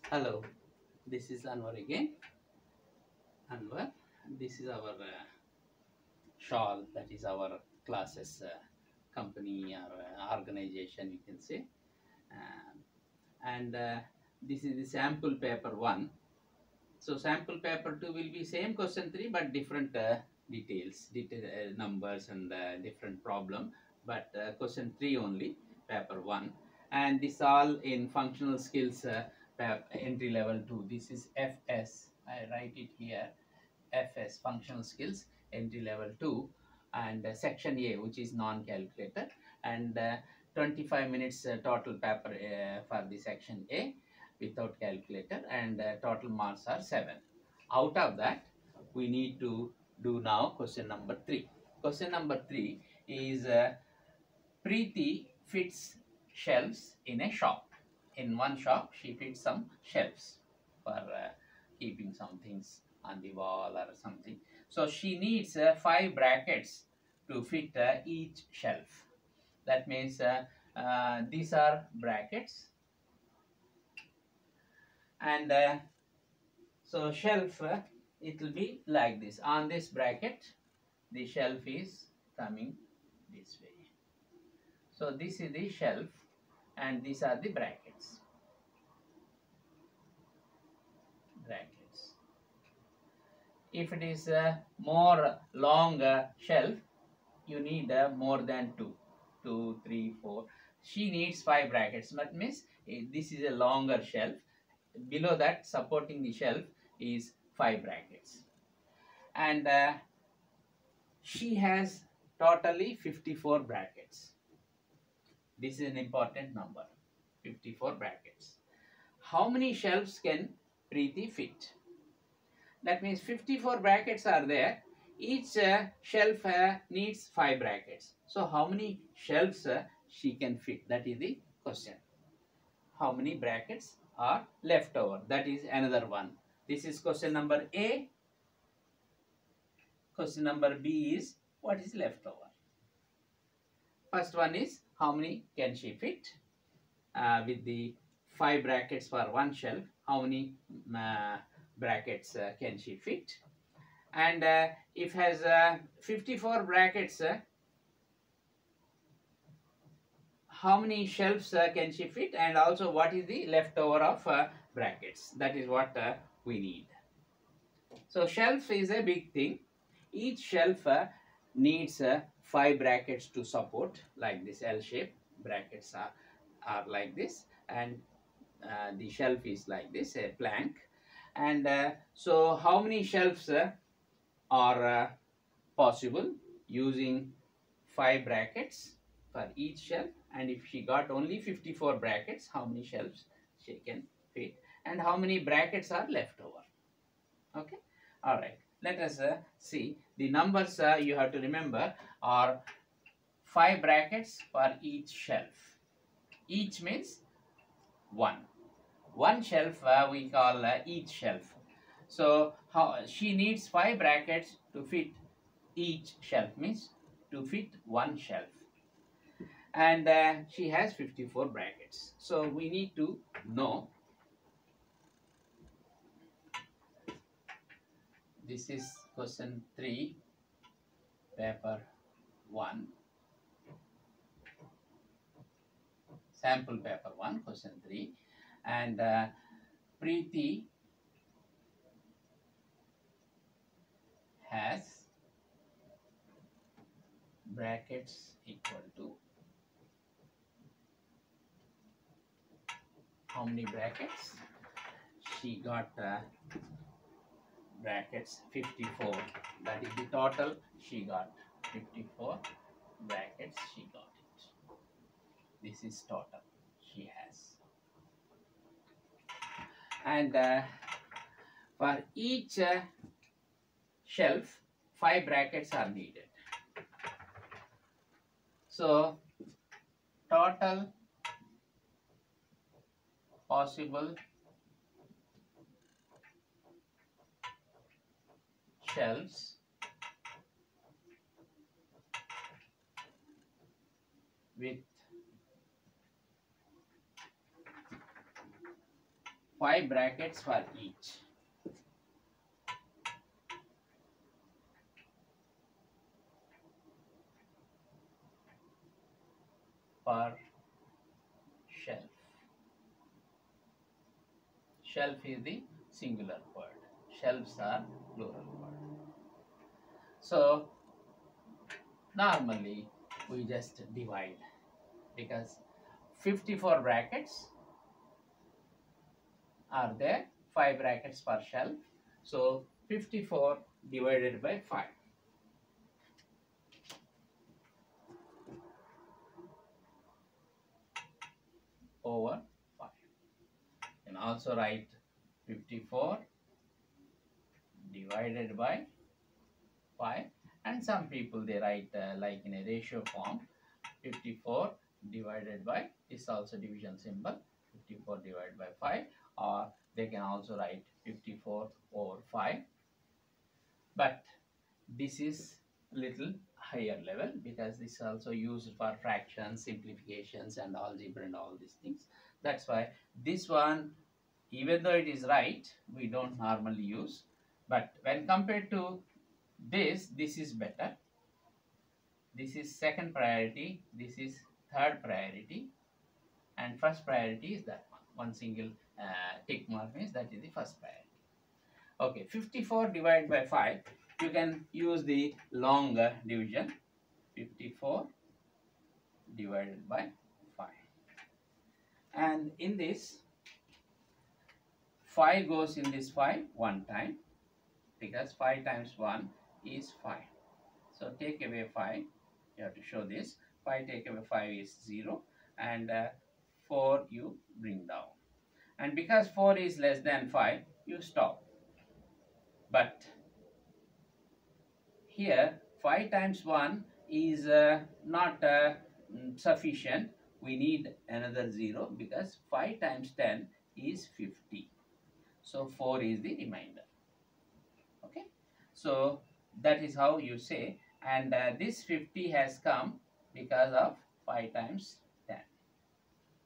Hello, this is Anwar again. Anwar, this is our shawl, that is our classes company or organization, you can say. Um, and this is the sample paper 1. So sample paper 2 will be same question 3 but different details, numbers and different problem. But question 3 only, paper 1. And this all in functional skills entry level 2. This is FS. I write it here. FS, functional skills entry level 2, and section A, which is non-calculator, and 25 minutes total paper for the section A without calculator, and total marks are 7. Out of that, we need to do now question number 3. Question number 3 is Preeti fits shelves in a shop. In one shop, she fits some shelves for keeping some things on the wall or something. So she needs 5 brackets to fit each shelf. That means these are brackets, and so shelf it will be like this. On this bracket, the shelf is coming this way. So this is the shelf and these are the brackets. If it is a more long shelf, you need more than 2, 2, 3, 4. She needs 5 brackets. That means this is a longer shelf. Below that, supporting the shelf is 5 brackets. And she has totally 54 brackets. This is an important number, 54 brackets. How many shelves can Preeti fit? That means 54 brackets are there. Each shelf needs 5 brackets. So how many shelves she can fit? That is the question. How many brackets are left over? That is another one. This is question number A. Question number B is what is left over. First one is how many can she fit? With the 5 brackets for one shelf, how many brackets can she fit? And if has 54 brackets, how many shelves can she fit, and also what is the leftover of brackets? That is what we need. So shelf is a big thing. Each shelf needs 5 brackets to support, like this L shape. Brackets are like this, and the shelf is like this, a plank. And so how many shelves are possible using 5 brackets for each shelf? And if she got only 54 brackets, how many shelves she can fit, and how many brackets are left over? Okay, all right, let us see the numbers. You have to remember are 5 brackets for each shelf. Each means 1 shelf we call each shelf. So how she needs 5 brackets to fit each shelf, means to fit 1 shelf, and she has 54 brackets. So we need to know, this is question 3, paper 1, sample paper 1, question 3, and Preeti has brackets equal to how many brackets? She got brackets 54. That is the total she got. 54 brackets she got it. This is total she has. And for each shelf, 5 brackets are needed. So total possible shelves with 5 brackets for each. Per shelf. Shelf is the singular word. Shelves are plural word. So normally we just divide, because 54 brackets are there, 5 brackets per shelf. So 54 divided by 5. Over 5. You can also write 54 divided by 5, and some people they write like in a ratio form, 54 divided by, is also division symbol, 54 divided by 5, or they can also write 54 over 5. But this is little higher level, because this is also used for fractions, simplifications and algebra and all these things. That's why this one, even though it is right, we don't normally use. But when compared to this is better. This is second priority, this is third priority, and first priority is that one. One single tick mark means that is the first priority. Okay, 54 divided by 5, you can use the longer division, 54 divided by 5. And in this, 5 goes in this 5 one time, because 5 times 1 is 5. So take away 5, you have to show this. 5 take away 5 is 0, and 4 you bring down. And because 4 is less than 5, you stop. But here 5 times 1 is not sufficient. We need another 0, because 5 times 10 is 50. So 4 is the remainder. Okay, so that is how you say. And this 50 has come because of 5 times 10.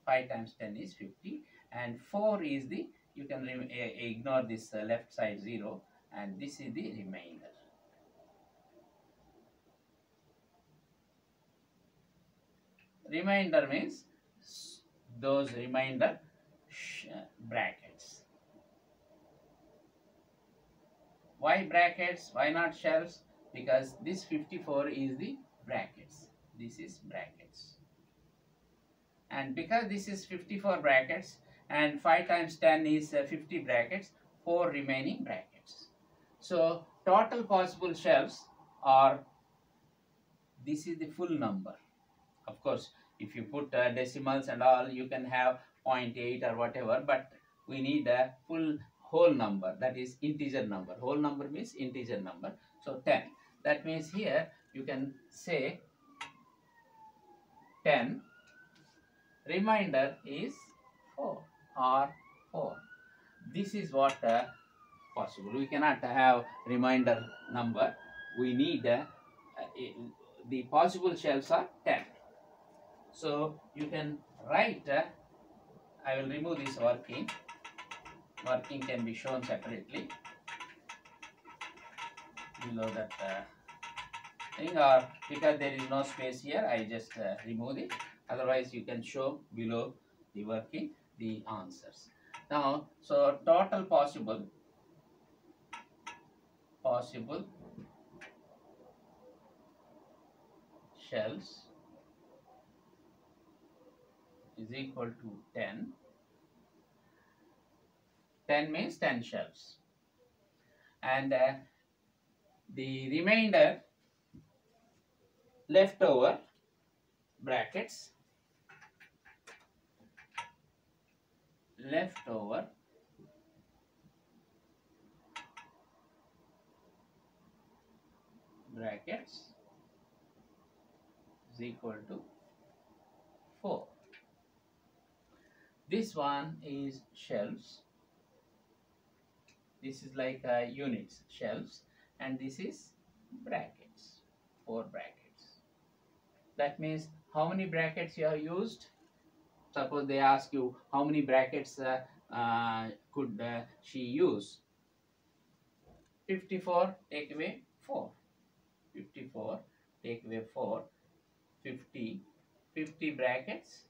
5 times 10 is 50, and 4 is the, you can ignore this left side 0, and this is the remainder. Remainder means those remainder brackets. Why brackets? Why not shelves? Because this 54 is the brackets. This is brackets. And because this is 54 brackets and 5 times 10 is 50 brackets, 4 remaining brackets. So total possible shelves are, this is the full number. Of course, if you put decimals and all, you can have 0.8 or whatever, but we need a full whole number, that is integer number. Whole number means integer number. So 10. That means here you can say 10. Remainder is 4 or 4. This is what possible. We cannot have remainder number. We need the possible shelves are 10. So you can write, I will remove this working. Working can be shown separately below that thing, or because there is no space here, I just remove it. Otherwise you can show below the working the answers. Now, so total possible shelves is equal to 10. 10 means 10 shelves, and the remainder leftover brackets, leftover brackets is equal to 4. This one is shelves. This is like units, shelves, and this is brackets, 4 brackets. That means how many brackets you have used. Suppose they ask you how many brackets could she use? 54 take away 4. 54 take away 4. 50. 50 brackets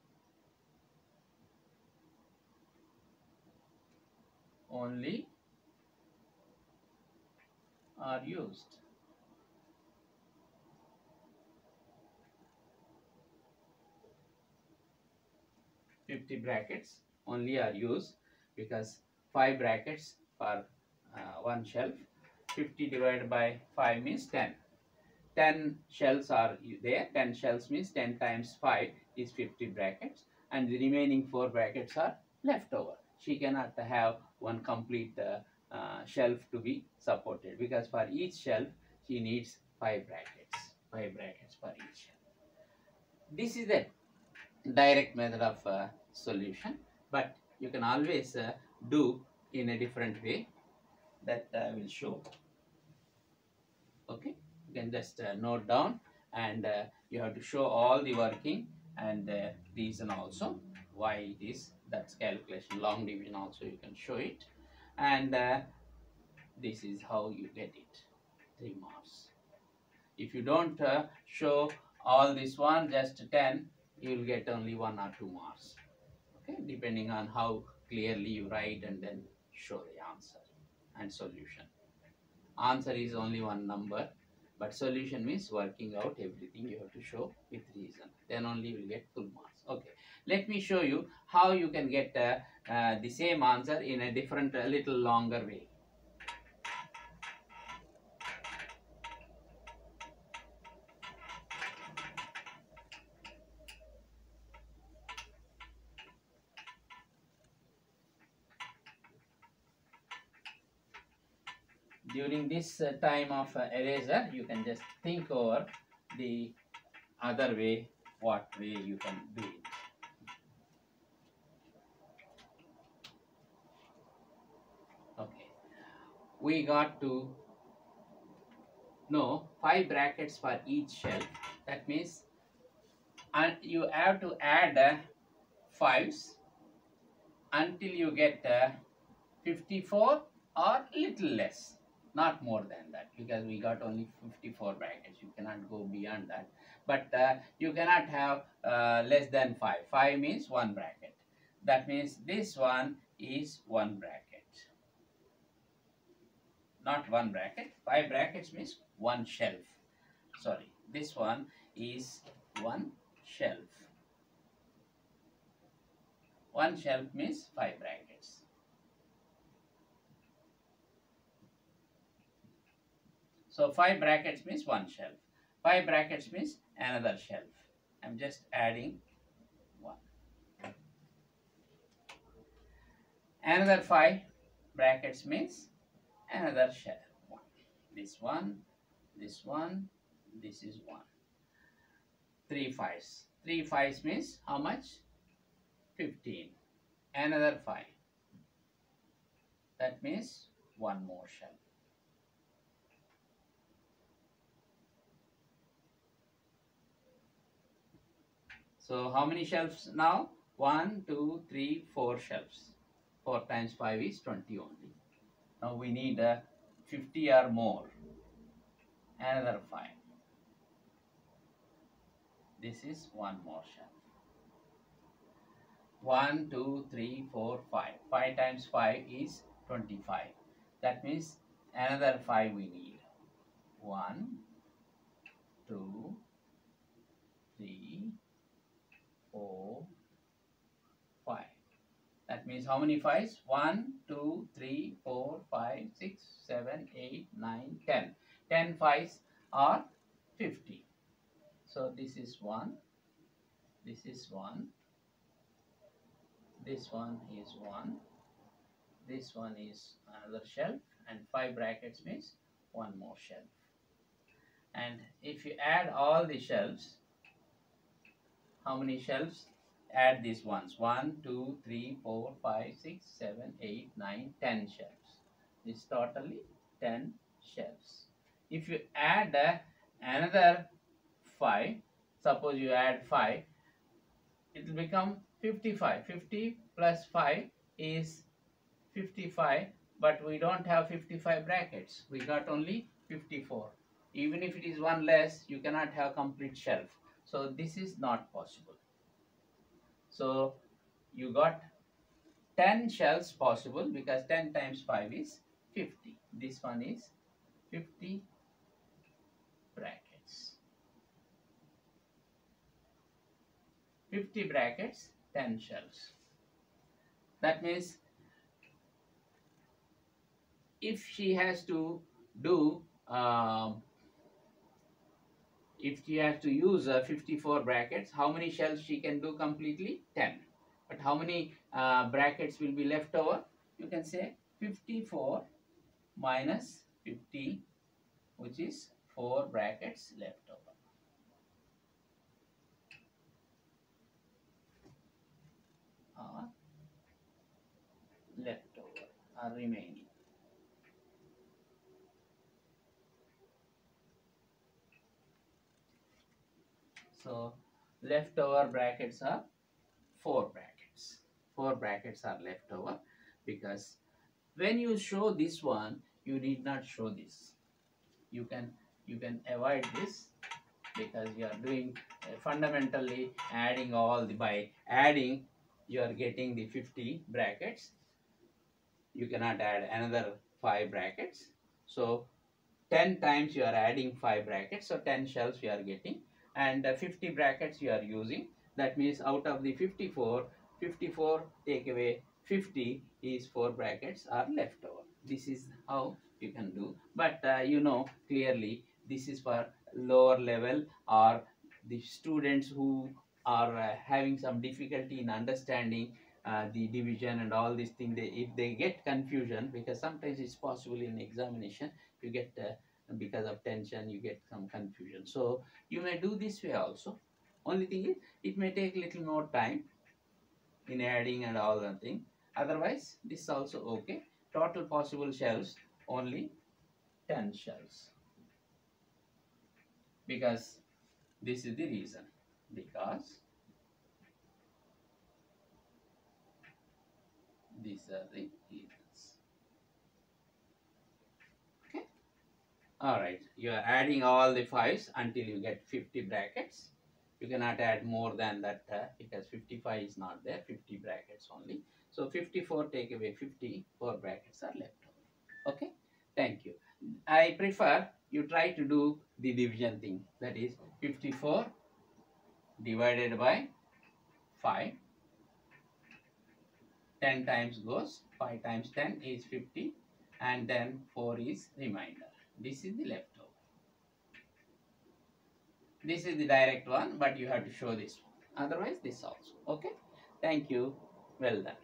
only are used. 50 brackets only are used because 5 brackets for one shelf. 50 divided by 5 means 10. 10 shelves are there. 10 shelves means 10 times 5 is 50 brackets, and the remaining 4 brackets are left over. She cannot have one complete shelf to be supported, because for each shelf she needs 5 brackets. 5 brackets for each shelf. This is the direct method of solution, but you can always do in a different way that I will show. Okay, you can just note down, and you have to show all the working and reason also why it is. That's calculation. Long division also you can show it, and this is how you get it, 3 marks. If you don't show all this one, just 10, you will get only 1 or 2 marks. Okay, depending on how clearly you write and then show the answer and solution. Answer is only one number, but solution means working out everything you have to show with reason. Then only you will get full marks. Okay, let me show you how you can get the same answer in a different, little longer way. During this time of eraser, you can just think over the other way, what way you can do it. Okay, we got to know 5 brackets for each shelf. That means, and you have to add 5s until you get 54 or little less, not more than that, because we got only 54 brackets. You cannot go beyond that, but you cannot have less than 5. 5 means 1 bracket. That means this one is 1 bracket, not 1 bracket. 5 brackets means 1 shelf. Sorry, this one is 1 shelf. 1 shelf means 5 brackets. So 5 brackets means 1 shelf. 5 brackets means another shelf. I'm just adding 1. Another 5 brackets means another shelf. 1. This one, this one, this is 1. 3 5s. 3 5s means how much? 15. Another 5. That means 1 more shelf. So how many shelves now? 1, 2, 3, 4 shelves. 4 times 5 is 20 only. Now we need 50 or more. Another 5. This is 1 more shelf. 1, 2, 3, 4, 5. 5 times 5 is 25. That means another 5 we need. 1, 2, 3, 4, 5. That means how many 5s? 1, 2, 3, 4, 5, 6, 7, 8, 9, 10. 10 5s are 50. So this is 1. This is 1. This one is 1. This one is another shelf, and 5 brackets means 1 more shelf. And if you add all the shelves, how many shelves? Add these ones. 1, 2, 3, 4, 5, 6, 7, 8, 9, 10 shelves. This totally 10 shelves. If you add another 5, suppose you add 5, it will become 55. 50 plus 5 is 55, but we don't have 55 brackets. We got only 54. Even if it is one less, you cannot have complete shelf. So this is not possible. So you got 10 shelves possible because 10 times 5 is 50. This one is 50 brackets. 50 brackets, 10 shelves. That means if she has to do if she has to use 54 brackets, how many shells she can do completely? 10. But how many brackets will be left over? You can say 54 minus 50, which is 4 brackets left over. Left over are remaining. So leftover brackets are 4 brackets. 4 brackets are left over because when you show this one, you need not show this. You can avoid this because you are doing fundamentally adding all the, by adding you are getting the 50 brackets. You cannot add another 5 brackets. So 10 times you are adding 5 brackets, so 10 shells you are getting, and 50 brackets you are using. That means out of the 54, 54 take away 50 is 4 brackets are left over. This is how you can do, but you know clearly this is for lower level or the students who are having some difficulty in understanding the division and all these things. If they get confusion, because sometimes it's possible in examination you get because of tension you get some confusion, so you may do this way also. Only thing is it may take little more time in adding and all that thing. Otherwise this is also okay. Total possible shells only 10 shells, because this is the reason, because these are the reasons. Okay. Alright, you are adding all the 5s until you get 50 brackets. You cannot add more than that because 55 is not there, 50 brackets only. So 54 take away 50, 4 brackets are left over. Okay, thank you. I prefer you try to do the division thing, that is 54 divided by 5. 10 times goes, 5 times 10 is 50, and then 4 is remainder. This is the leftover. This is the direct one, but you have to show this one. Otherwise, this also. Okay. Thank you. Well done.